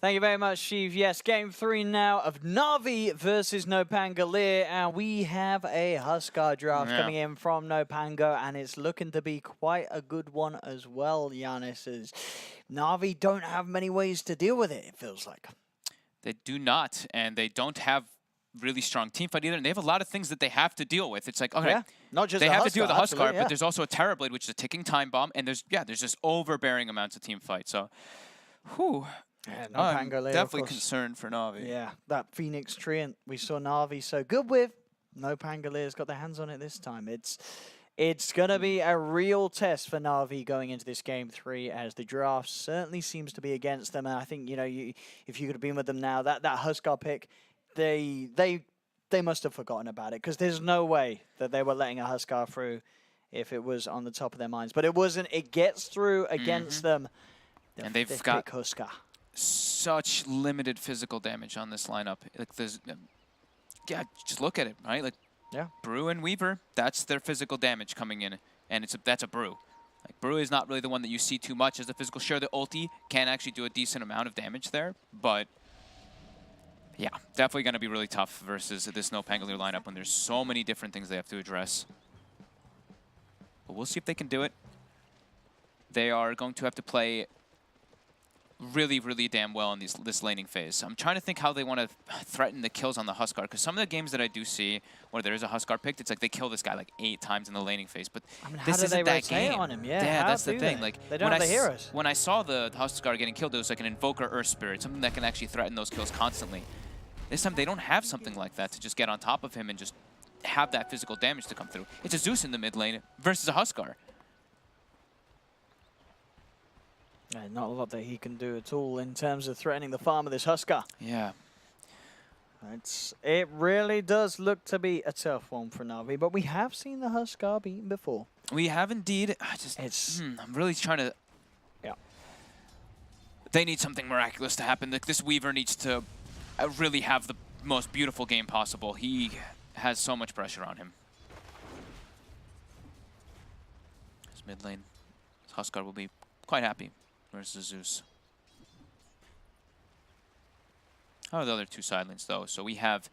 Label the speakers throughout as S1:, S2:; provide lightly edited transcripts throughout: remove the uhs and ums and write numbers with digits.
S1: Thank you very much, Steve. Yes, game 3 now of Na'Vi versus NoPangolier, and we have a Huskar draft coming in from NoPango, and it's looking to be quite a good one as well, Giannis, as Na'Vi don't have many ways to deal with it, it feels like.
S2: They do not, and they don't have really strong team fight either, and they have a lot of things that they have to deal with. It's like, okay,
S1: not just
S2: they have to deal with the Huskar,
S1: but
S2: there's also a Terrorblade, which is a ticking time bomb, and there's just overbearing amounts of team fight, so, whew.
S1: Yeah,
S2: I'm definitely concerned for Na'Vi.
S1: Yeah, that Phoenix Treant we saw Na'Vi so good with. NoPangolier's got their hands on it this time. It's going to be a real test for Na'Vi going into this game 3, as the draft certainly seems to be against them. And I think, if you could have been with them now, that Huskar pick, they must have forgotten about it, because there's no way that they were letting a Huskar through if it was on the top of their minds. But it wasn't. It gets through against them.
S2: And they've got
S1: Huskar.
S2: Such limited physical damage on this lineup. Like, there's, yeah, just look at it, right? Like, Brew and Weaver, that's their physical damage coming in, and that's a Brew. Like, Brew is not really the one that you see too much as a physical. Sure, the ulti can actually do a decent amount of damage there, but yeah, definitely going to be really tough versus this NoPangolier lineup when there's so many different things they have to address. But we'll see if they can do it. They are going to have to play really, really damn well in this laning phase. I'm trying to think how they want to threaten the kills on the Huskar, because some of the games that I do see where there is a Huskar picked, it's like they kill this guy like 8 times in the laning phase. But
S1: I mean,
S2: this isn't that game.
S1: On him?
S2: Yeah, that's the thing. Like,
S1: they don't have the heroes.
S2: When I saw the Huskar getting killed, it was like an Invoker Earth Spirit, something that can actually threaten those kills constantly. This time they don't have something like that to just get on top of him and just have that physical damage to come through. It's a Zeus in the mid lane versus a Huskar.
S1: Yeah, not a lot that he can do at all in terms of threatening the farm of this Huskar.
S2: Yeah.
S1: It really does look to be a tough one for Na'Vi, but we have seen the Huskar beaten before.
S2: We have indeed. I'm really trying to...
S1: Yeah.
S2: They need something miraculous to happen. Like, this Weaver needs to really have the most beautiful game possible. He has so much pressure on him. His mid lane, Huskar will be quite happy versus Zeus. How are the other 2 side lanes, though? So we have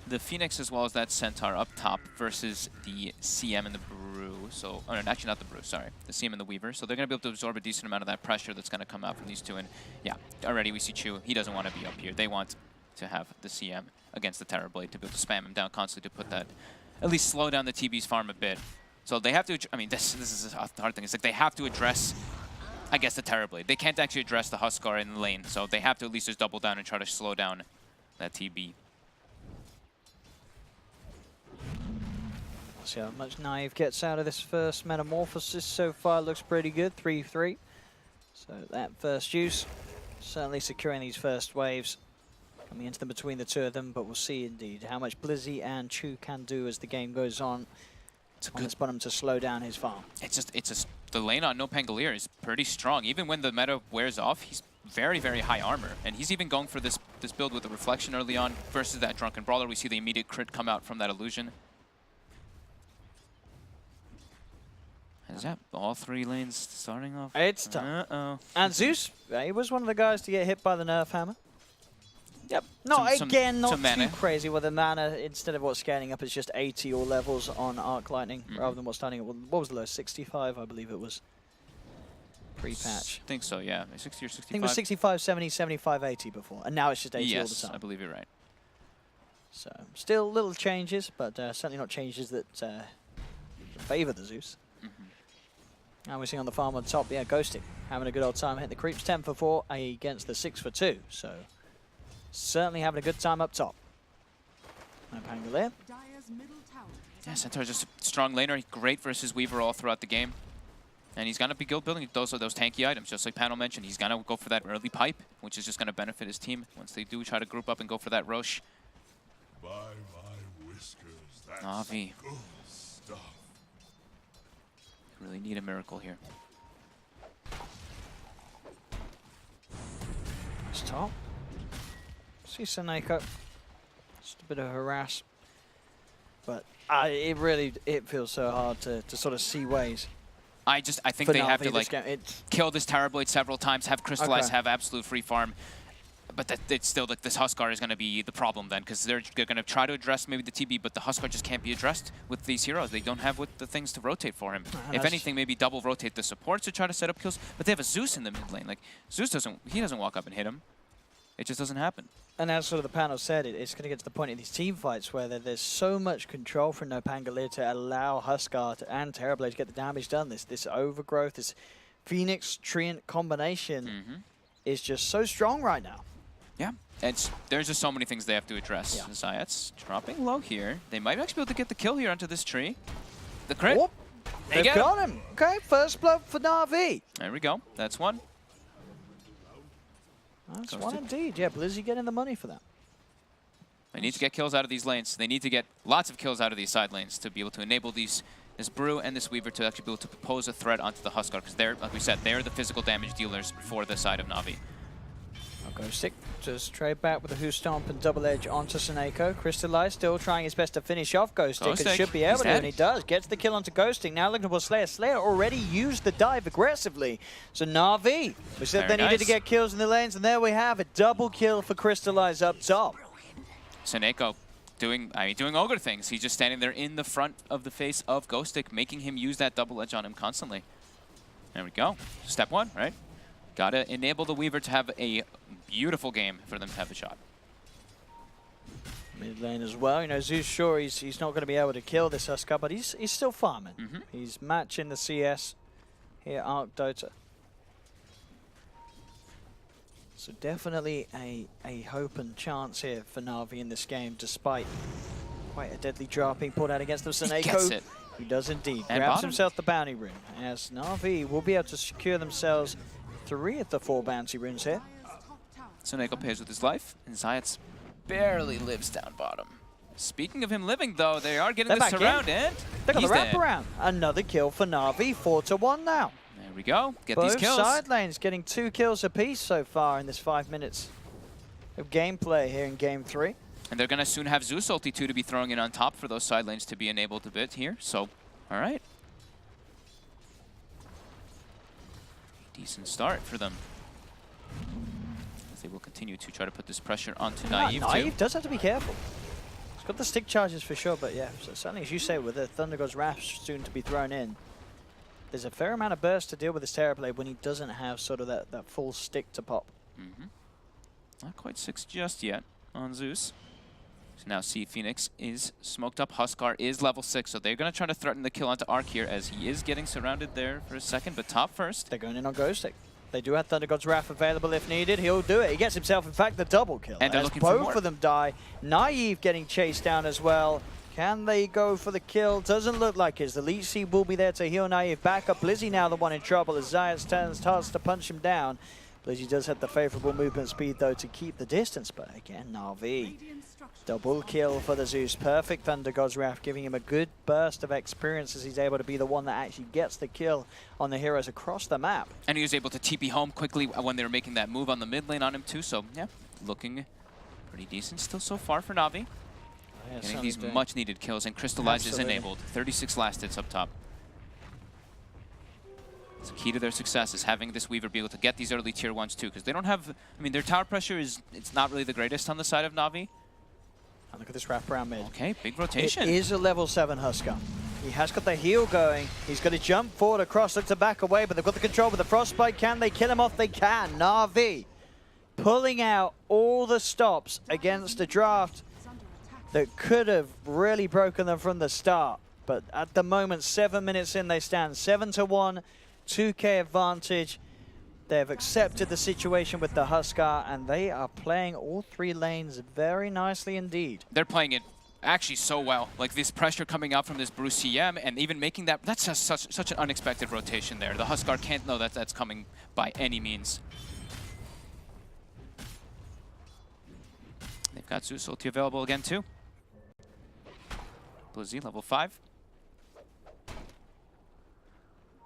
S2: the Phoenix as well as that Centaur up top versus the CM and the Brew. So, or actually not the Brew, sorry. The CM and the Weaver. So they're going to be able to absorb a decent amount of that pressure that's going to come out from these 2. And yeah, already we see Chu. He doesn't want to be up here. They want to have the CM against the Terrorblade to be able to spam him down constantly to put that, at least slow down the TB's farm a bit. So they have to, I mean, this is a hard thing. It's like they have to address, I guess, the Terrorblade. They can't actually address the Huskar in the lane, so they have to at least just double down and try to slow down that TB.
S1: See how much Naive gets out of this first metamorphosis so far. Looks pretty good, 3-3. So that first use, certainly securing these first waves. Coming into them between the 2 of them, but we'll see indeed how much Blizzy and Chu can do as the game goes on. It's a good spot him to slow down his farm.
S2: The lane on NoPangolier is pretty strong. Even when the meta wears off, he's very, very high armor. And he's even going for this build with the reflection early on versus that Drunken Brawler. We see the immediate crit come out from that illusion. Is that all 3 lanes starting off?
S1: It's tough. And Zeus, he was one of the guys to get hit by the Nerf Hammer.
S2: Yep.
S1: Not too crazy with the mana. Instead of what's scaling up, it's just 80 all levels on Arc Lightning, rather than what's starting at, what was the lowest? 65, I believe it was. Pre-patch.
S2: I think so, yeah. 60 or 65?
S1: I think it was 65, 70, 75, 80 before. And now it's just 80 all the time.
S2: Yes, I believe you're right.
S1: So, still little changes, but certainly not changes that favor the Zeus. And we're seeing on the farm on top, Ghosting. Having a good old time, hitting the creeps 10 for 4 against the 6 for 2. So, certainly having a good time up top. NoPangolier.
S2: Yeah, Centaur's just a strong laner. Great versus Weaver all throughout the game. And he's going to be guild building those tanky items, just like Panel mentioned. He's going to go for that early pipe, which is just going to benefit his team once they do try to group up and go for that Roche.
S3: By my whiskers, that's
S2: Na'Vi
S3: good stuff.
S2: Really need a miracle here.
S1: It's top. See Seneko. Just a bit of harass. But it feels so hard to sort of see ways
S2: I think they have to like
S1: kill
S2: this Terrorblade several times, have Crystallize, have absolute free farm. But it's still like this Huskar is going to be the problem then, because they're going to try to address maybe the TB, but the Huskar just can't be addressed with these heroes. They don't have the things to rotate for him. If anything, maybe double rotate the supports to try to set up kills. But they have a Zeus in the mid lane. Like Zeus doesn't walk up and hit him. It just doesn't happen.
S1: And as sort of the panel said, it's going to get to the point in these team fights where there's so much control from NoPangolier to allow Huskar and Terrorblade to get the damage done. This overgrowth, this Phoenix Treant combination is just so strong right now.
S2: Yeah, there's just so many things they have to address. Yeah. Zayat's dropping low here. They might actually be able to get the kill here onto this tree. The crit.
S1: Oh, they've got him. Okay, first blood for Na'Vi.
S2: There we go. That's one.
S1: That's one indeed. Yeah, Blizzy getting the money for that.
S2: They need to get kills out of these lanes. They need to get lots of kills out of these side lanes to be able to enable this Brew and this Weaver to actually be able to pose a threat onto the Huskar, because they're, like we said, they're the physical damage dealers for the side of Na'Vi.
S1: Ghostic just trade back with a Who Stomp and double edge onto Seneko. Crystallize still trying his best to finish off Ghostic, and should be able to, and he does. Gets the kill onto Ghostic. Now looking for Slayer. Slayer already used the dive aggressively. So Na'Vi, we said they needed to get kills in the lanes, and there we have it. Double kill for Crystallize up top.
S2: Seneko doing ogre things. He's just standing there in the front of the face of Ghostic, making him use that double edge on him constantly. There we go. Step one, right? Gotta enable the Weaver to have a beautiful game for them to have a shot.
S1: Mid lane as well. You know, Zeus, sure, he's not going to be able to kill this Huskar, but he's still farming. He's matching the CS here at Arc Dota. So definitely a hope and chance here for Na'Vi in this game, despite quite a deadly drop being pulled out against them. Seneko, he does indeed.
S2: And
S1: grabs himself the bounty rune, as Na'Vi will be able to secure themselves 3 of the 4 bounty runes here.
S2: Seneko pays with his life, and Zayat's barely lives down bottom. Speaking of him living, though, they are getting the surround, and
S1: they got the wraparound. Another kill for Na'Vi, 4-1 now.
S2: There we go. Get
S1: Both
S2: these kills.
S1: Both side lanes getting 2 kills apiece so far in this 5 minutes of gameplay here in Game 3.
S2: And they're going to soon have Zeus ulti too to be throwing in on top for those side lanes to be enabled a bit here. So, all right. Decent start for them. As they will continue to try to put this pressure onto Naive too.
S1: Naive does have to be careful. He's got the stick charges for sure, but yeah, so certainly as you say, with the Thunder God's Wrath soon to be thrown in, there's a fair amount of burst to deal with this Terrorblade when he doesn't have sort of that full stick to pop.
S2: Not quite 6 just yet on Zeus. So now see Phoenix is smoked up. Huskar is level 6, so they're going to try to threaten the kill onto Arc here, as he is getting surrounded there for a second, but top first.
S1: They're going in on Ghostic. They do have Thunder God's Wrath available if needed. He'll do it. He gets himself, in fact, the double kill.
S2: And they're looking for more.
S1: Both of them die. Naive getting chased down as well. Can they go for the kill? Doesn't look like it. The Leech Seed will be there to heal Naive back up. Blizzy now the one in trouble as Zayat starts to punch him down. Blizzy does have the favorable movement speed, though, to keep the distance. But again, Na'Vi. Double kill for the Zeus. Perfect Thunder God's Wrath, giving him a good burst of experience as he's able to be the one that actually gets the kill on the heroes across the map.
S2: And he was able to TP home quickly when they were making that move on the mid lane on him too. So, yeah, looking pretty decent still so far for Na'Vi.
S1: Yeah,
S2: getting these much needed kills, and Crystallize is enabled. 36 last hits up top. It's key to their success is having this Weaver be able to get these early tier 1s too, because they don't have, I mean, their tower pressure it's not really the greatest on the side of Na'Vi.
S1: And look at this wraparound mid.
S2: Okay, big rotation.
S1: It is a level 7 Huskar. He has got the heal going. He's going to jump forward across, look to back away, but they've got the control with the Frostbite. Can they kill him off? They can. Na'Vi pulling out all the stops against a draft that could have really broken them from the start. But at the moment, 7 minutes in, they stand 7-1, 2K advantage. They've accepted the situation with the Huskar, and they are playing all 3 lanes very nicely indeed.
S2: They're playing it actually so well. Like this pressure coming out from this Bruce CM, and even making that, that's just such an unexpected rotation there. The Huskar can't know that that's coming by any means. They've got Zeus ulti available again too. Blizzy, level 5.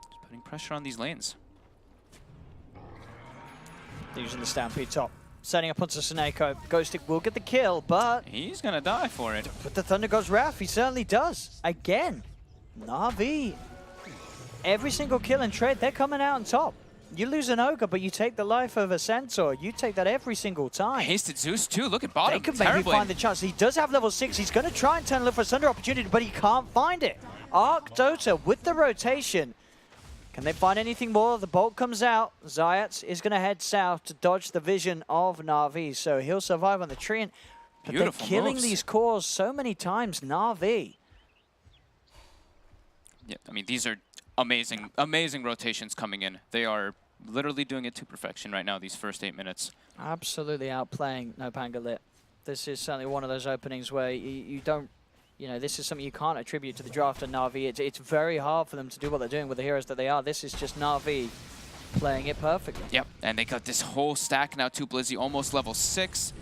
S2: Just putting pressure on these lanes.
S1: They're using the Stampede top. Setting up onto Seneko. Ghostic will get the kill, but
S2: he's going to die for it.
S1: With the Thunder God's Wrath, he certainly does. Again, Na'Vi every single kill and trade, they're coming out on top. You lose an Ogre, but you take the life of a Centaur. You take that every single time.
S2: Hasted Zeus too. Look at bottom.
S1: They could maybe find the chance. He does have level 6. He's going to try and turn look for a Sunder opportunity, but he can't find it. Arc Dota with the rotation. Can they find anything more? The bolt comes out. Zayats is going to head south to dodge the vision of Na'Vi, so he'll survive on the Treant. But they're killing these cores so many times, Na'Vi.
S2: Yeah, I mean, these are amazing, amazing rotations coming in. They are literally doing it to perfection right now, these first 8 minutes.
S1: Absolutely outplaying NoPangolier. This is certainly one of those openings where you don't, this is something you can't attribute to the draft of Na'Vi. It's very hard for them to do what they're doing with the heroes that they are. This is just Na'Vi playing it perfectly.
S2: Yep, and they got this whole stack now too. Blizzy almost level 6.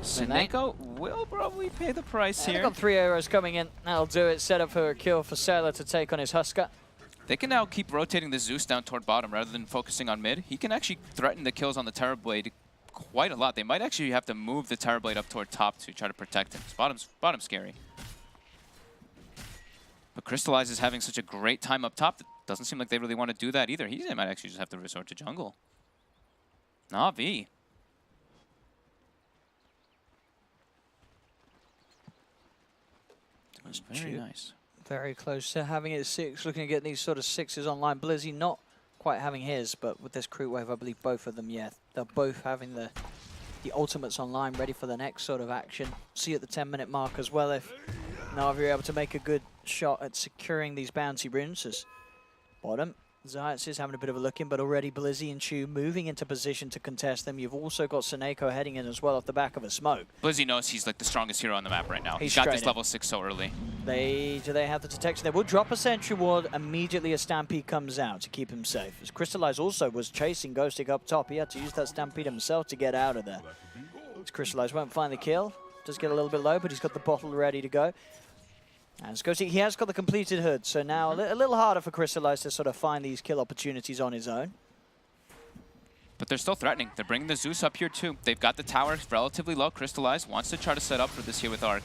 S2: Seneko will probably pay the price here.
S1: They've got 3 arrows coming in. That'll do it. Set up for a kill for Sailor to take on his Husker.
S2: They can now keep rotating the Zeus down toward bottom rather than focusing on mid. He can actually threaten the kills on the Terrorblade quite a lot. They might actually have to move the Terrorblade up toward top to try to protect him. Bottom's scary. But Crystallize is having such a great time up top. It doesn't seem like they really want to do that either. He might actually just have to resort to jungle. Na'Vi. Very nice.
S1: Very close to having it 6, looking to get these sort of 6s online. Blizzy not quite having his, but with this crew wave, I believe both of them, yeah, they're both having the ultimates online, ready for the next sort of action. See at the 10-minute mark as well if Na'Vi are able to make a good shot at securing these bounty runes. As bottom, Zayats is having a bit of a look in, but already Blizzy and Chu moving into position to contest them. You've also got Seneko heading in as well off the back of a smoke.
S2: Blizzy knows he's like the strongest hero on the map right now. He's got this level 6 so early.
S1: Do they have the detection? They will drop a sentry ward immediately a Stampede comes out to keep him safe. As Crystallize also was chasing Ghostic up top. He had to use that Stampede himself to get out of there. As Crystallize won't find the kill. Does get a little bit low, but he's got the bottle ready to go. And Ghostic, he has got the completed hood, so now a little harder for Crystallize to sort of find these kill opportunities on his own.
S2: But they're still threatening. They're bringing the Zeus up here too. They've got the tower relatively low. Crystallize wants to try to set up for this here with Arc.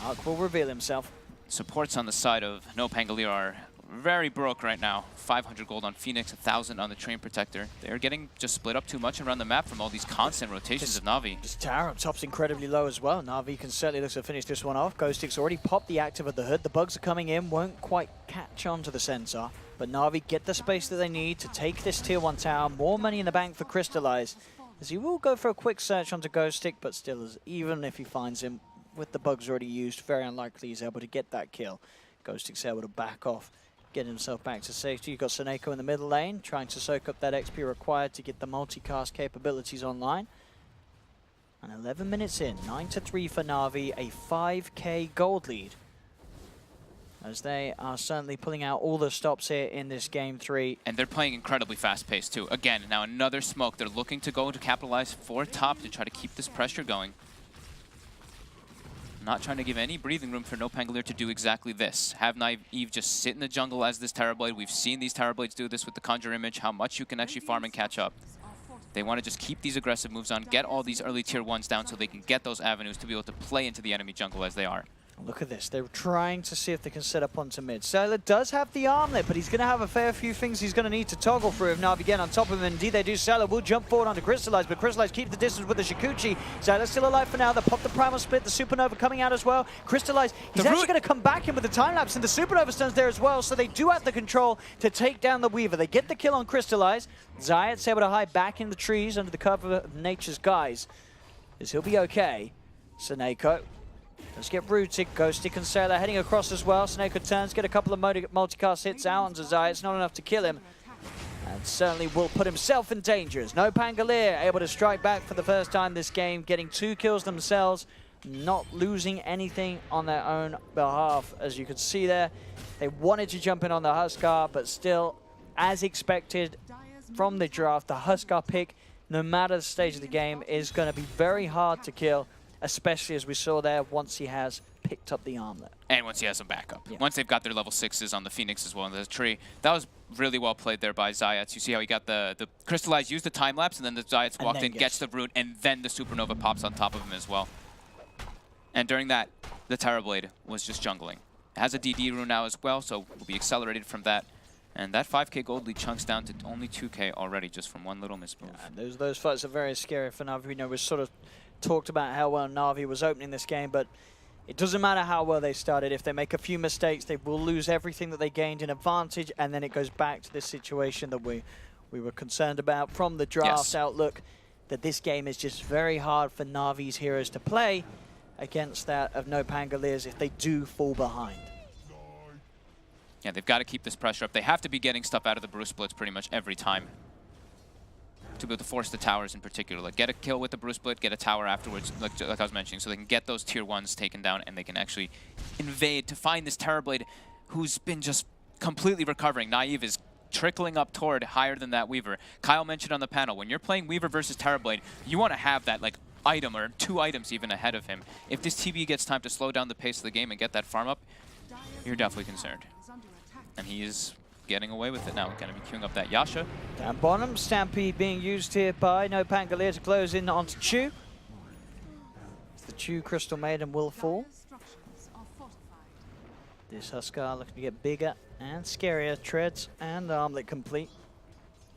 S1: Arc will reveal himself.
S2: Supports on the side of NoPangolier are very broke right now. 500 gold on Phoenix, 1,000 on the Train Protector. They're getting just split up too much around the map from all these constant rotations of Na'Vi.
S1: This tower up top's incredibly low as well. Na'Vi can certainly look to finish this one off. Ghostic's already popped the active of the hood. The bugs are coming in, won't quite catch on to the sensor. But Na'Vi get the space that they need to take this tier 1 tower. More money in the bank for Crystallize, as he will go for a quick search onto Ghostic, but still, even if he finds him, with the bugs already used, very unlikely he's able to get that kill. Ghostic's able to back off, get himself back to safety. You've got Seneko in the middle lane, trying to soak up that XP required to get the multicast capabilities online. And 11 minutes in, 9-3 for Na'Vi, a 5k gold lead. As they are certainly pulling out all the stops here in this game 3.
S2: And they're playing incredibly fast-paced too. Again, now another smoke. They're looking to go to capitalize for top to try to keep this pressure going. Not trying to give any breathing room for NoPangolier to do exactly this. Have Naive just sit in the jungle as this Terrorblade. We've seen these Terrorblades do this with the Conjure Image, how much you can actually farm and catch up. They want to just keep these aggressive moves on, get all these early tier 1s down so they can get those avenues to be able to play into the enemy jungle as they are.
S1: Look at this. They're trying to see if they can set up onto mid. Sailor does have the armlet, but he's going to have a fair few things he's going to need to toggle through if Na'Vi get on top of him. Indeed they do. Sailor will jump forward onto Crystallize, but Crystallize keeps the distance with the Shikuchi. Sailor's still alive for now. They pop the Primal Split, the Supernova coming out as well. Crystallize, he's actually going to come back in with the time lapse, and the Supernova stun's there as well, so they do have the control to take down the Weaver. They get the kill on Crystallize. Zayat's able to hide back in the trees under the cover of nature's guise, as he'll be okay. Seneko does get rooted. Ghostic and Sailor heading across as well. Seneko turns, get a couple of multicast hits out on Zayat. It's not enough to kill him. And certainly will put himself in danger. NoPangolier able to strike back for the first time this game, getting 2 kills themselves, not losing anything on their own behalf. As you can see there, they wanted to jump in on the Huskar, but still, as expected from the draft, the Huskar pick, no matter the stage of the game, is going to be very hard to kill, especially as we saw there once he has picked up the armlet.
S2: And once he has some backup.
S1: Yeah.
S2: Once they've got their level 6s on the Phoenix as well in the tree. That was really well played there by Zayats. You see how he got the Crystallize, used the time lapse, and then the Zayats walked in, gets the root, and then the Supernova pops on top of him as well. And during that, the Terrorblade was just jungling. It has a DD rune now as well, so will be accelerated from that. And that 5k gold lead chunks down to only 2k already, just from one little mismove.
S1: Yeah, those fights are very scary for Na'Vi. You know, we sort of talked about how well Na'Vi was opening this game, but it doesn't matter how well they started. If they make a few mistakes, they will lose everything that they gained in advantage, and then it goes back to this situation that we were concerned about from the draft outlook, that this game is just very hard for Na'Vi's heroes to play against that of NoPangoliers if they do fall behind.
S2: Yeah, they've got to keep this pressure up. They have to be getting stuff out of the brew splits pretty much every time to be able to force the towers in particular. Like, get a kill with the brew split, get a tower afterwards, like I was mentioning, so they can get those tier 1s taken down and they can actually invade to find this Terrorblade who's been just completely recovering. Naive is trickling up toward higher than that Weaver. Kyle mentioned on the panel, when you're playing Weaver versus Terrorblade, you want to have that like item or 2 items even ahead of him. If this TB gets time to slow down the pace of the game and get that farm up, you're definitely concerned. And he is getting away with it now. We're going to be queuing up that Yasha.
S1: Down bottom, Stampede being used here by NoPangolier to close in onto Chu. The Chu Crystal Maiden will fall. This Huskar looking to get bigger and scarier. Treads and armlet complete.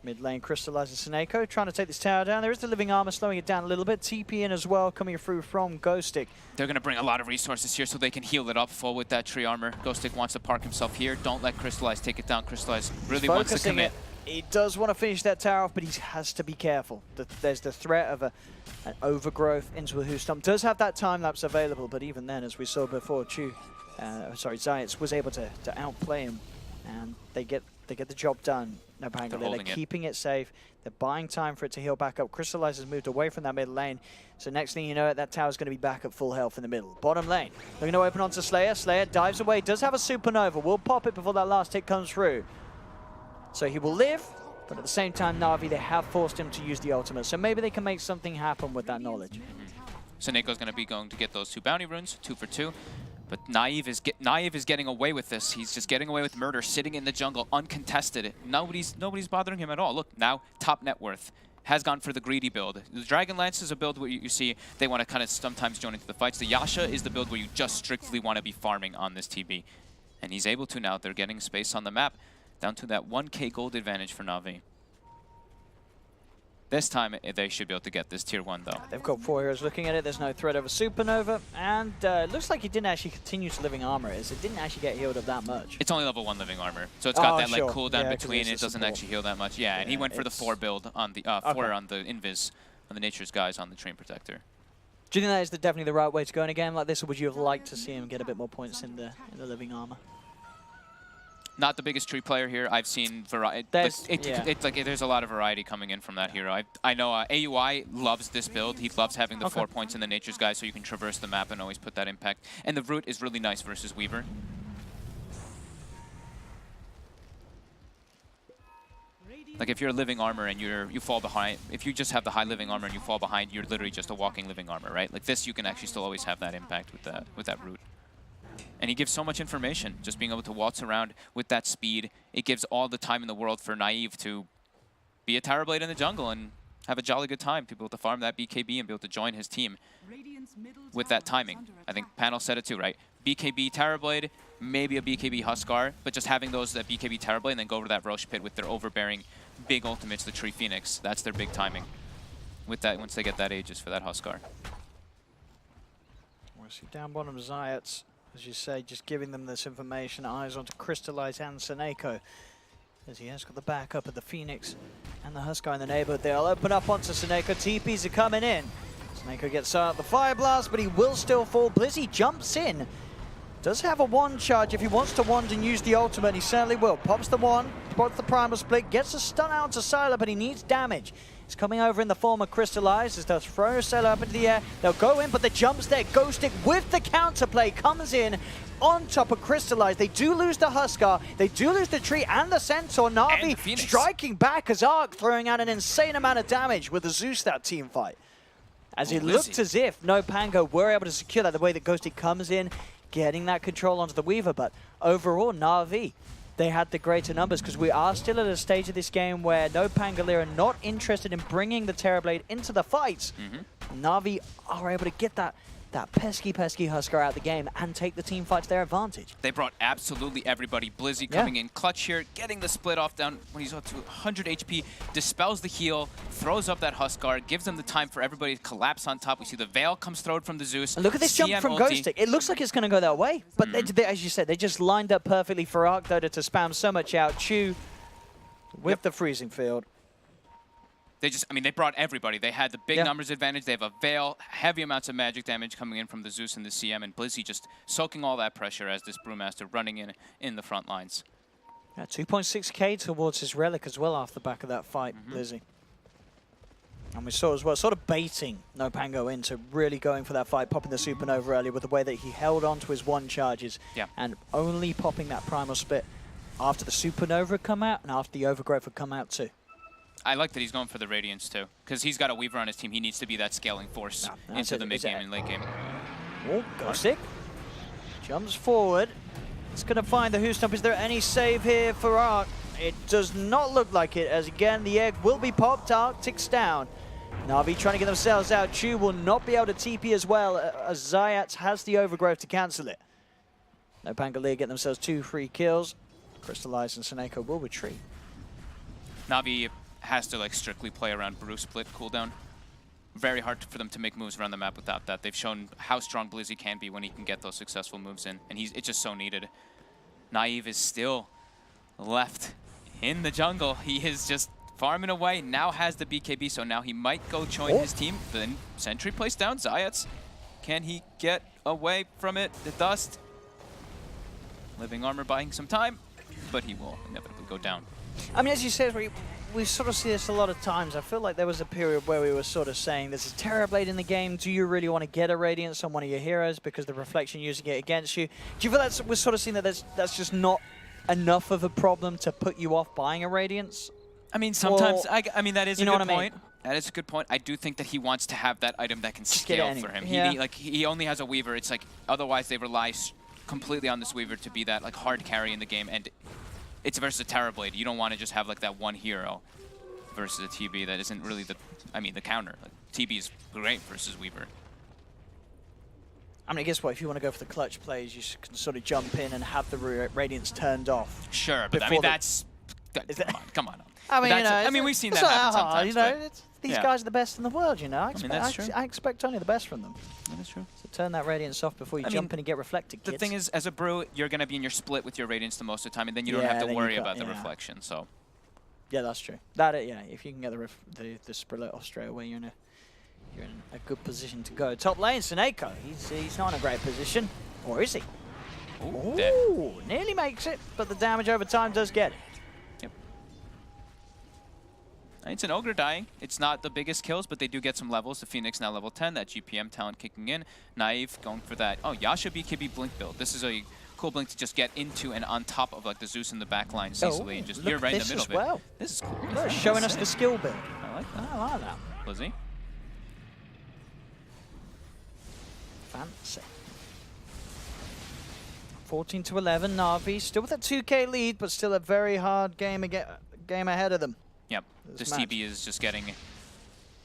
S1: Mid lane crystallizes Seneko, trying to take this tower down. There is the living armor slowing it down a little bit. TP in as well, coming through from Ghostic.
S2: They're going to bring a lot of resources here so they can heal it up full with that tree armor. Ghostic wants to park himself here. Don't let Crystallize take it down. Crystallize really wants to commit.
S1: He does want to finish that tower off, but he has to be careful. There's the threat of an overgrowth into a Hoostomp. Does have that time lapse available, but even then, as we saw before, Zayats was able to outplay him, and they get the job done. NoPangolier, they're keeping it safe. They're buying time for it to heal back up. Crystallize has moved away from that mid lane. So next thing you know, that tower's going to be back at full health in the middle. Bottom lane, looking to open onto Slayer. Slayer dives away, does have a supernova. Will pop it before that last hit comes through. So he will live, but at the same time, Na'Vi, they have forced him to use the ultimate. So maybe they can make something happen with that knowledge.
S2: Seneco's going to be going to get those 2 bounty runes, 2 for 2. But Naive is getting away with this. He's just getting away with murder, sitting in the jungle, uncontested. Nobody's bothering him at all. Look, now top net worth has gone for the greedy build. The Dragon Lance is a build where you see they want to kind of sometimes join into the fights. The Yasha is the build where you just strictly want to be farming on this TB. And he's able to now. They're getting space on the map down to that 1k gold advantage for Na'Vi. This time, they should be able to get this tier 1, though.
S1: They've got 4 heroes looking at it. There's no threat of a supernova. And it looks like he didn't actually continue to living armor. It didn't actually get healed up that much.
S2: It's only level 1 living armor. So it's got that like cooldown between. It doesn't actually heal that much. Yeah, and he went for the 4 build on the 4 on the Invis, on the Nature's Guise, on the Train Protector.
S1: Do you think that is definitely the right way to go in a game like this, or would you have liked to see him get a bit more points in the living armor?
S2: Not the biggest tree player here. I've seen variety. It's like there's a lot of variety coming in from that hero. I know AUI loves this build. He loves having the 4 points in the Nature's Guide so you can traverse the map and always put that impact. And the Root is really nice versus Weaver. Like if you're living armor and you fall behind, if you just have the high living armor and you fall behind, you're literally just a walking living armor, right? Like this, you can actually still always have that impact with that Root. And he gives so much information, just being able to waltz around with that speed. It gives all the time in the world for Naive to be a Terrorblade in the jungle and have a jolly good time, to be able to farm that BKB and be able to join his team with that timing. I think Panel said it too, right? BKB Terrorblade, maybe a BKB Huskar, but just having that BKB Terrorblade and then go over that Roche Pit with their overbearing big ultimates, the Tree Phoenix. That's their big timing with that once they get that Aegis for that Huskar.
S1: We'll see down bottom Zayats. As you say, just giving them this information, eyes onto Crystallize and Seneko. As he has got the backup of the Phoenix and the Huskar in the neighborhood. They'll open up onto Seneko. TPs are coming in. Seneko gets out the Fire Blast, but he will still fall. Blizzy jumps in. Does have a wand charge if he wants to wand and use the ultimate. He certainly will. Pops the wand, pops the primal split, gets a stun out to Sylar, but he needs damage. He's coming over in the form of Crystallize as does throw Sylar up into the air. They'll go in, but the jumps there. Ghostic with the counterplay comes in on top of Crystallize. They do lose the Huskar. They do lose the tree and the Centaur. Na'Vi striking back as Arc, throwing out an insane amount of damage with the Zeus that team fight. As it looked as if NoPango were able to secure that, the way that Ghostic comes in, getting that control onto the Weaver. But overall, Na'Vi, they had the greater numbers, because we are still at a stage of this game where NoPangolier are not interested in bringing the Terrorblade into the fights. Na'Vi are able to get that that pesky Huskar out the game and take the team fight to their advantage.
S2: They brought absolutely everybody. Blizzy coming in clutch here, getting the split off down when he's up to 100 HP, dispels the heal, throws up that Huskar, gives them the time for everybody to collapse on top. We see the Veil comes thrown from the Zeus.
S1: And look at this jump from Ghostic. It looks like it's going to go that way, but they, as you said, they just lined up perfectly for Arc Dota to spam so much out. Chu with the freezing field.
S2: They just, I mean, they brought everybody. They had the big numbers advantage. They have a Veil, heavy amounts of magic damage coming in from the Zeus and the CM, and Blizzy just soaking all that pressure as this Brewmaster running in the front lines.
S1: Yeah, 2.6k towards his Relic as well off the back of that fight, Blizzy. And we saw as well, sort of baiting NoPango into really going for that fight, popping the Supernova earlier with the way that he held on to his one charges and only popping that Primal Spit after the Supernova had come out and after the Overgrowth had come out too.
S2: I like that he's going for the Radiance too, because he's got a Weaver on his team. He needs to be that scaling force into the mid-game and late game.
S1: Oh, Ghostic jumps forward. It's going to find the Who Stomp. Is there any save here for Arc? It does not look like it, as again, the egg will be popped. Arc ticks down. Na'Vi trying to get themselves out. Chu will not be able to TP as well, as Zayat has the Overgrowth to cancel it. NoPangolier get themselves 2 free kills. Crystallize and Seneko will retreat.
S2: Na'Vi has to like strictly play around Brew split cooldown. Very hard for them to make moves around the map without that. They've shown how strong Blizzy can be when he can get those successful moves in, and it's just so needed. Naive is still left in the jungle. He is just farming away, now has the BKB, so now he might go join his team. Then Sentry placed down, Zayats. Can he get away from it? The dust. Living Armor buying some time, but he will inevitably go down.
S1: I mean, as you said, we sort of see this a lot of times. I feel like there was a period where we were sort of saying, this is Terrorblade in the game. Do you really want to get a Radiance on one of your heroes because the Reflection using it against you? Do you feel that we're sort of seeing that that's just not enough of a problem to put you off buying a Radiance?
S2: I mean, sometimes, I mean, that is a good point.
S1: I mean?
S2: That is a good point. I do think that he wants to have that item that can
S1: Just
S2: scale for him.
S1: Yeah.
S2: He only has a Weaver. It's like, otherwise they rely completely on this Weaver to be that like hard carry in the game, and it's versus a Terrorblade. You don't want to just have like that one hero versus a TB that isn't really the counter. Like, TB is great versus Weaver.
S1: I mean, I guess what, if you want to go for the clutch plays, you can sort of jump in and have the Radiance turned off.
S2: Sure, but I mean, that's... Come on.
S1: I mean,
S2: I mean, we've seen that happen sometimes.
S1: You know, these guys are the best in the world, you know. I expect only the best from them.
S2: That is true.
S1: So turn that Radiance off before you jump in and get reflected, kids.
S2: The thing is, as a Brew, you're going to be in your split with your Radiance the most of the time, and then you don't have to worry about the reflection, so...
S1: Yeah, that's true. If you can get the split off straight away, you're in a good position to go. Top lane, Seneko. He's not in a great position. Or is he? Ooh, nearly makes it, but the damage over time does get it.
S2: Yep. It's an Ogre dying. It's not the biggest kills, but they do get some levels. The Phoenix now level 10, that GPM talent kicking in. Naive going for that. Oh, Yasha BKB Blink build. This is a cool blink to just get into and on top of like the Zeus in the back line easily, and just you're right in the middle of it. This is cool.
S1: Look, showing us the skill build.
S2: I like that.
S1: I like that.
S2: Blizzy.
S1: Fancy. 14 to 11, Na'Vi still with a 2k lead, but still a very hard game ahead of them.
S2: Yep, this TB is just getting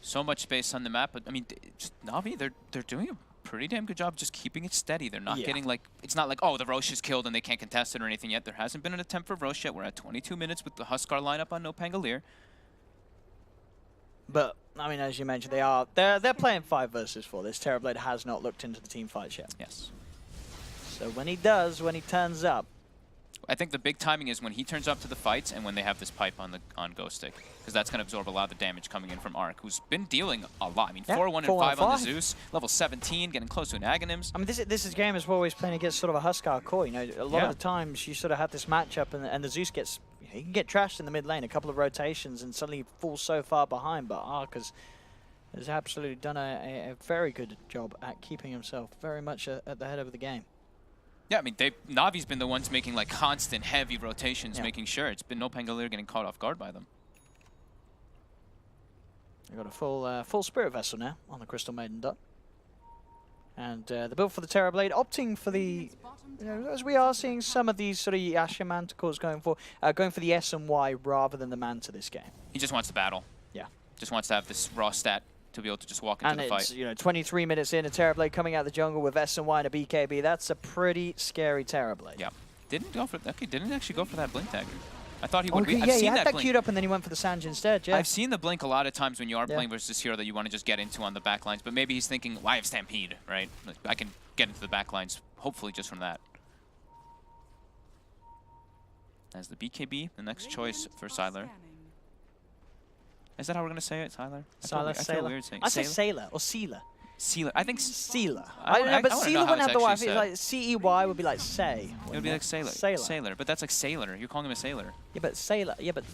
S2: so much space on the map, but I mean, Na'Vi, they're doing a pretty damn good job just keeping it steady. They're not getting like, it's not like, oh, the Roche is killed and they can't contest it or anything yet. There hasn't been an attempt for Roche yet. We're at 22 minutes with the Huskar lineup on NoPangolier.
S1: But I mean, as you mentioned, they're playing 5 versus 4. This Terrorblade has not looked into the team fights yet.
S2: Yes.
S1: So when he does, when he turns up,
S2: I think the big timing is when he turns up to the fights and when they have this pipe on Ghostic, because that's going to absorb a lot of the damage coming in from Arc, who's been dealing a lot. I mean, 4-1 and 5 on the Zeus, level 17, getting close to an Aghanims.
S1: I mean, this is game is always playing against sort of a Huskar core. You know, a lot of the times you sort of have this matchup, and the Zeus gets, he can get trashed in the mid lane, a couple of rotations, and suddenly falls so far behind. But Arc has absolutely done a very good job at keeping himself very much at the head of the game.
S2: Yeah, I mean, Navi's been the ones making like constant, heavy rotations, making sure. It's been NoPangolier getting caught off guard by them.
S1: They've got a full Spirit Vessel now on the Crystal Maiden dot. And the build for the Terrorblade, opting for the, as we are seeing some of these sort of Yasha Manticores going for the S and Y rather than the Manta this game.
S2: He just wants to battle.
S1: Yeah.
S2: Just wants to have this raw stat to be able to just walk into
S1: and
S2: the
S1: it's,
S2: fight.
S1: you know, 23 minutes in, a Terrorblade coming out of the jungle with S&Y and a BKB. That's a pretty scary Terrorblade.
S2: Yeah. Didn't go for didn't actually go for that blink tag. I thought he would.
S1: Okay,
S2: I've
S1: yeah,
S2: seen
S1: he had that
S2: blink.
S1: queued up and then he went for the Sanj instead, yeah.
S2: I've seen the blink a lot of times when you are playing versus hero that you want to just get into on the back lines, but maybe he's thinking, well, I have Stampede, right? Like, I can get into the back lines, hopefully just from that. As the BKB, the next choice for Sylar. Is that how we're going to say it, Sylar?
S1: Sylar,
S2: I feel weird saying
S1: I say Sailor or Sealer.
S2: Sealer. I think
S1: Sealer.
S2: I
S1: I don't know, but
S2: wanna
S1: Sealer
S2: know how
S1: wouldn't have
S2: it's
S1: the Y. I
S2: actually
S1: think like C-E-Y would be like say.
S2: it would be like Sailor.
S1: Sailor.
S2: Sailor. But that's like Sailor. You're calling him a sailor.
S1: Yeah, but Sailor. Yeah, but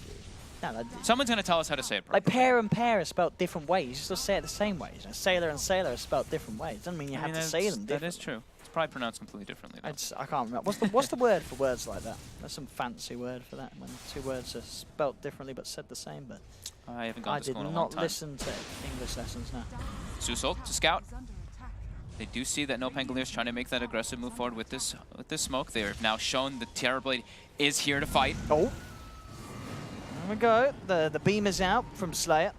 S1: no,
S2: Someone's going to tell us how to say it properly.
S1: like pair and pair are spelled different ways. You still say it the same ways. You know, sailor and sailor are spelled different ways. Doesn't mean you have to say them differently.
S2: That is true. It's probably pronounced completely differently, though.
S1: I can't remember. What's the word for words like that? There's some fancy word for that when two words are spelled differently but said the same. But
S2: I haven't gone
S1: I
S2: to
S1: did
S2: school in a long
S1: not
S2: time.
S1: listen to English lessons now.
S2: Zeusol to scout. They do see that NoPangolier is trying to make that aggressive move forward with this smoke. They have now shown the Terrorblade is here to fight.
S1: Oh. There we go. The beam is out from Slayer.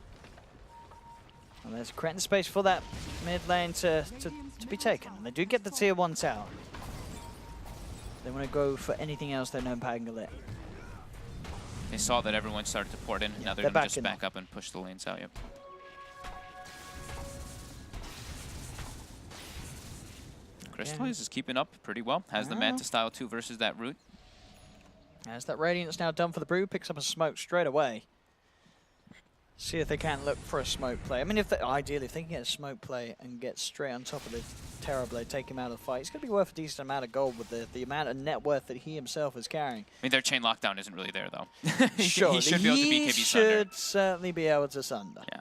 S1: And there's creating space for that mid lane to be taken. And they do get the tier 1 tower. They want to go for anything else than NoPangolier.
S2: They saw that everyone started to pour it in.
S1: Yeah,
S2: Now they're
S1: they're
S2: going to just
S1: backing
S2: back up and push the lanes out. Yep. Crystallize is keeping up pretty well. Has the Manta style too versus that root.
S1: As that Radiant's now done for the brew, picks up a smoke straight away. See if they can look for a smoke play. I mean, ideally, if they can get a smoke play and get straight on top of the Terrorblade, take him out of the fight, it's going to be worth a decent amount of gold with the amount of net worth that he himself is carrying.
S2: I mean, their chain lockdown isn't really there, though.
S1: Sure,
S2: he should be able to BKB
S1: should certainly be able to sunder.
S2: Yeah.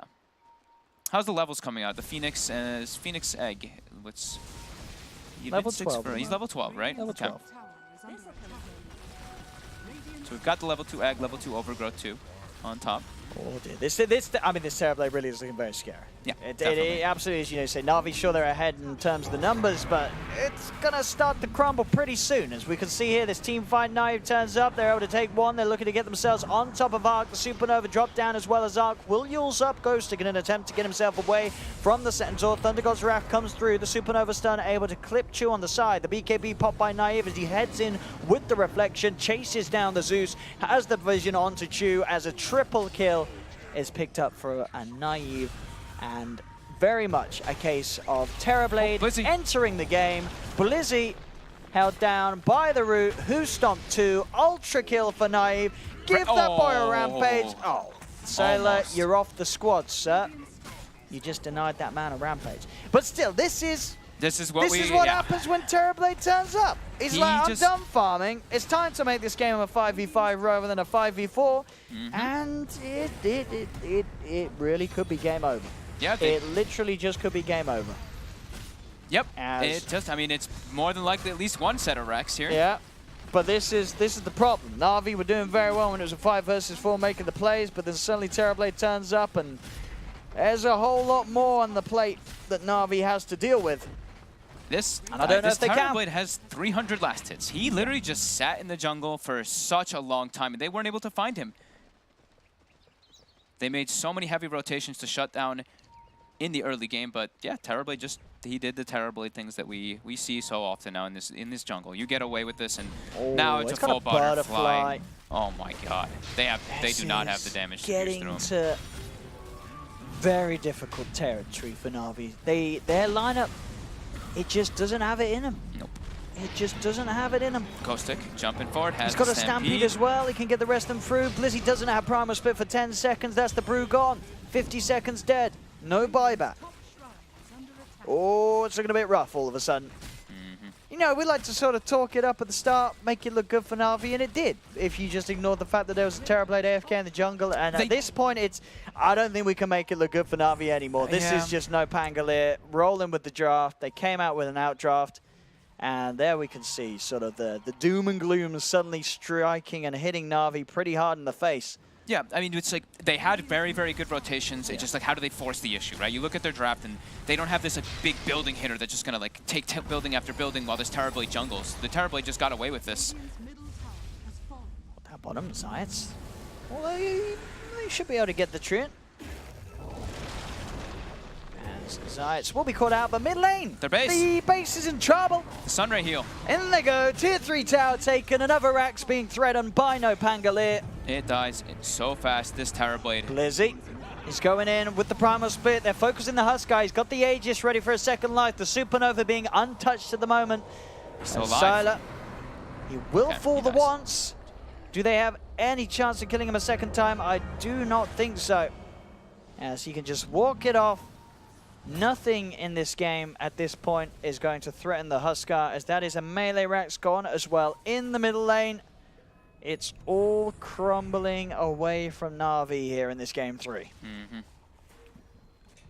S2: How's the levels coming out? The Phoenix Phoenix Egg. What's
S1: level 12?
S2: He's level 12, right?
S1: Level 12.
S2: So we've got the level 2 Egg, level 2 Overgrowth 2 on top.
S1: Oh dear, this Terrorblade really is looking very scary.
S2: Yeah,
S1: it absolutely is. You know, say Na'Vi, sure they're ahead in terms of the numbers, but it's gonna start to crumble pretty soon. As we can see here, this team fight Naive turns up. They're able to take one. They're looking to get themselves on top of Arc. The Supernova drop down as well as Arc. Will Yule's up. Ghostic in an attempt to get himself away from the Centaur. Thunder God's Wrath comes through. The Supernova stun able to clip Chew on the side. The BKB popped by Naive as he heads in with the reflection, chases down the Zeus, has the vision onto Chew as a triple kill is picked up for a Naive, and very much a case of Terrorblade entering the game. Blizzy held down by the root, who stomped 2, ultra kill for Naive. Give that boy a rampage. Oh, Sailor, you're off the squad, sir. You just denied that man a rampage. But still, this is what happens when Terrorblade turns up. He's like, I'm done farming. It's time to make this game a 5v5 rather than a 5v4. And it really could be game over.
S2: Yeah,
S1: it literally just could be game over.
S2: Yep. I mean, it's more than likely at least one set of Rex here.
S1: Yeah. But this is the problem. Na'Vi were doing very well when it was a 5 versus 4 making the plays, but then suddenly Terrorblade turns up and there's a whole lot more on the plate that Na'Vi has to deal with.
S2: This
S1: Terrorblade
S2: has 300 last hits. He literally just sat in the jungle for such a long time, and they weren't able to find him. They made so many heavy rotations to shut down in the early game, but yeah, Terrorblade he did the Terrorblade things that we see so often now in this jungle. You get away with this, and now it's a full butterfly. Oh my God, they do not have the damage to pierce through him.
S1: To very difficult territory for Na'Vi. Their lineup, it just doesn't have it in them.
S2: Nope.
S1: It just doesn't have it in him.
S2: Ghostic jumping forward, has
S1: He's got a Stampede as well. He can get the rest of them through. Blizzy doesn't have Primal Split for 10 seconds. That's the brew gone. 50 seconds dead. No buyback. Oh, it's looking a bit rough all of a sudden. You know, we like to sort of talk it up at the start, make it look good for Na'Vi, and it did. If you just ignore the fact that there was a Terrorblade AFK in the jungle, and at this point, I don't think we can make it look good for Na'Vi anymore. This is just NoPangolier rolling with the draft. They came out with an outdraft, and there we can see sort of the doom and gloom suddenly striking and hitting Na'Vi pretty hard in the face.
S2: Yeah, I mean, it's like they had very, very good rotations. It's just like, how do they force the issue, right? You look at their draft, and they don't have this like big building hitter that's just going to like take building after building while this Terrorblade jungles. The Terrorblade just got away with this.
S1: That bottom, Zayats. Well, they should be able to get the Treant. Zayats will be caught out, but mid lane,
S2: Their base.
S1: the base is in trouble.
S2: The Sunray heal.
S1: In they go, tier 3 tower taken, another Rax being threatened by NoPangolier.
S2: It dies so fast, this Terrorblade.
S1: Blizzy is going in with the primal split. They're focusing the Huskar. He's got the Aegis ready for a second life. The Supernova being untouched at the moment.
S2: Still alive.
S1: Sylar, he will
S2: Okay,
S1: fall
S2: he
S1: the
S2: dies.
S1: once. Do they have any chance of killing him a second time? I do not think so. As he can just walk it off. Nothing in this game at this point is going to threaten the Huskar, as that is a melee Rax gone as well in the middle lane. It's all crumbling away from Na'Vi here in this game 3.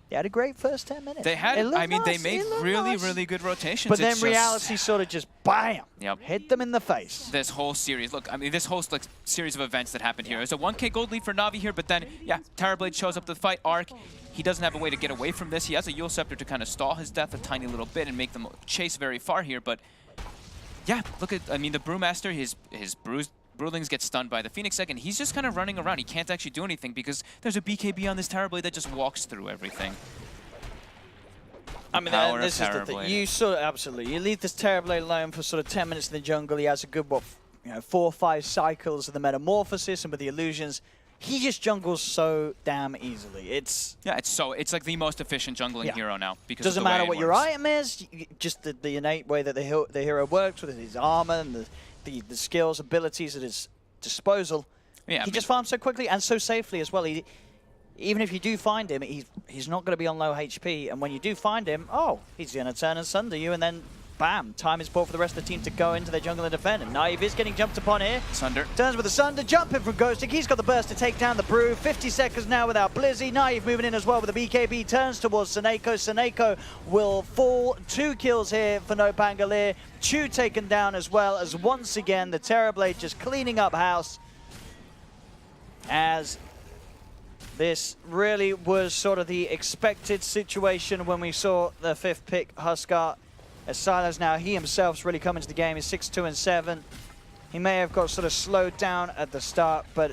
S1: They had a great first 10 minutes.
S2: They had, I mean, they made really good rotations.
S1: But then
S2: It's
S1: reality sort of just, bam,
S2: Yep.
S1: hit them in the face.
S2: This whole series, look, I mean, this whole like series of events that happened here. It was a 1K gold lead for Na'Vi here, but then, yeah, Terrorblade shows up to the fight. Arc, he doesn't have a way to get away from this. He has a Yule Scepter to kind of stall his death a tiny little bit and make them chase very far here, but yeah, look at, I mean, the Brewmaster, his Brewlings get stunned by the Phoenix Egg, and he's just kind of running around. He can't actually do anything because there's a BKB on this Terrorblade that just walks through everything.
S1: I mean, this is the thing. You sort of, absolutely, you leave this Terrorblade alone for sort of 10 minutes in the jungle. He has a good, 4 or 5 cycles of the Metamorphosis and with the illusions. He just jungles so damn easily. It's
S2: it's like the most efficient jungling hero now because
S1: doesn't
S2: of the
S1: matter
S2: way
S1: what
S2: it
S1: your
S2: works.
S1: item is, just the innate way that the hero works with his armor and the skills, abilities at his disposal.
S2: Yeah,
S1: he just farms so quickly and so safely as well. Even if you do find him, he's not going to be on low HP, and when you do find him, he's going to turn and sunder you, and then bam, time is bought for the rest of the team to go into their jungle and defend. And Naive is getting jumped upon here.
S2: Sunder.
S1: Turns with the Sunder, jumping from Ghostic. He's got the burst to take down the Brew. 50 seconds now without Blizzy. Naive moving in as well with the BKB. Turns towards Seneko. Seneko will fall. 2 kills here for NoPangolier. Chu taken down as well, as once again the Terrorblade just cleaning up house. As this really was sort of the expected situation when we saw the 5th pick Huskar. As Sylar's now, he himself's really come into the game. He's 6-2-7. He may have got sort of slowed down at the start, but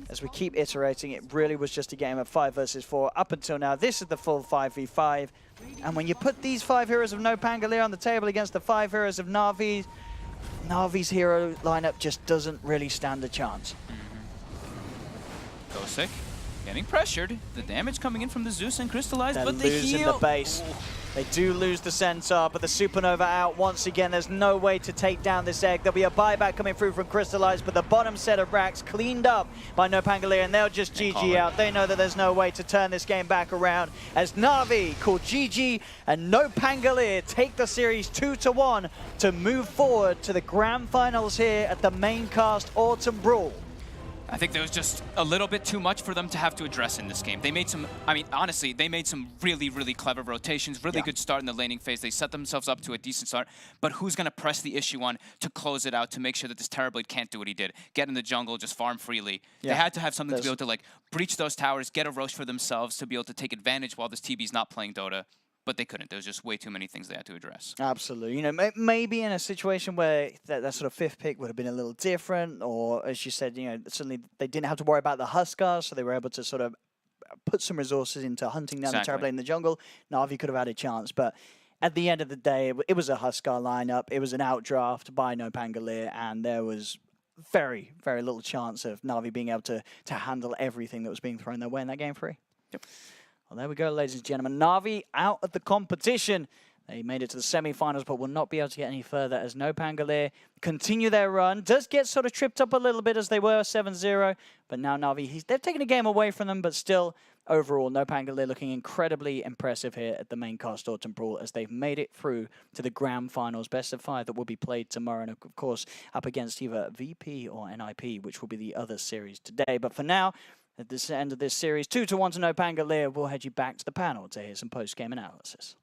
S1: as we keep iterating, it really was just a game of 5 versus 4 up until now. This is the full 5v5. And when you put these 5 heroes of NoPangolier on the table against the 5 heroes of Na'Vi, Na'Vi's hero lineup just doesn't really stand a chance.
S2: Ghostic getting pressured. The damage coming in from the Zeus and Crystallized,
S1: They're
S2: but the
S1: losing
S2: heal.
S1: the base. They do lose the Centaur, but the Supernova out once again. There's no way to take down this egg. There'll be a buyback coming through from Crystallized, but the bottom set of racks cleaned up by NoPangolier, and they'll just GG out. They know that there's no way to turn this game back around, as Na'Vi call GG and NoPangolier take the series 2-1 to move forward to the grand finals here at the Maincast Autumn Brawl.
S2: I think there was just a little bit too much for them to have to address in this game. They made some, I mean, honestly, they made some really clever rotations, really good start in the laning phase. They set themselves up to a decent start, but who's going to press the issue on to close it out, to make sure that this Terrorblade can't do what he did? Get in the jungle, just farm freely. They had to have something to be able to like breach those towers, get a Roche for themselves to be able to take advantage while this TB's not playing Dota. But they couldn't. There was just way too many things they had to address.
S1: Absolutely. You know, maybe in a situation where that sort of 5th pick would have been a little different, or as you said, you know, suddenly they didn't have to worry about the Huskars, so they were able to sort of put some resources into hunting down the Terrorblade in the jungle. Na'Vi could have had a chance, but at the end of the day, it was a Huskar lineup. It was an outdraft by NoPangolier, and there was very little chance of Na'Vi being able to handle everything that was being thrown their way in that game 3.
S2: Yep.
S1: Well, there we go, ladies and gentlemen. Na'Vi out of the competition. They made it to the semi-finals, but will not be able to get any further as NoPangolier continue their run. Does get sort of tripped up a little bit as they were 7-0, but now Na'Vi, they've taken a game away from them, but still, overall, NoPangolier looking incredibly impressive here at the Maincast Autumn Brawl as they've made it through to the grand finals, best of 5 that will be played tomorrow, and of course, up against either VP or NIP, which will be the other series today. But for now, at this end of this series, 2-1 to NoPangolier, we'll head you back to the panel to hear some post-game analysis.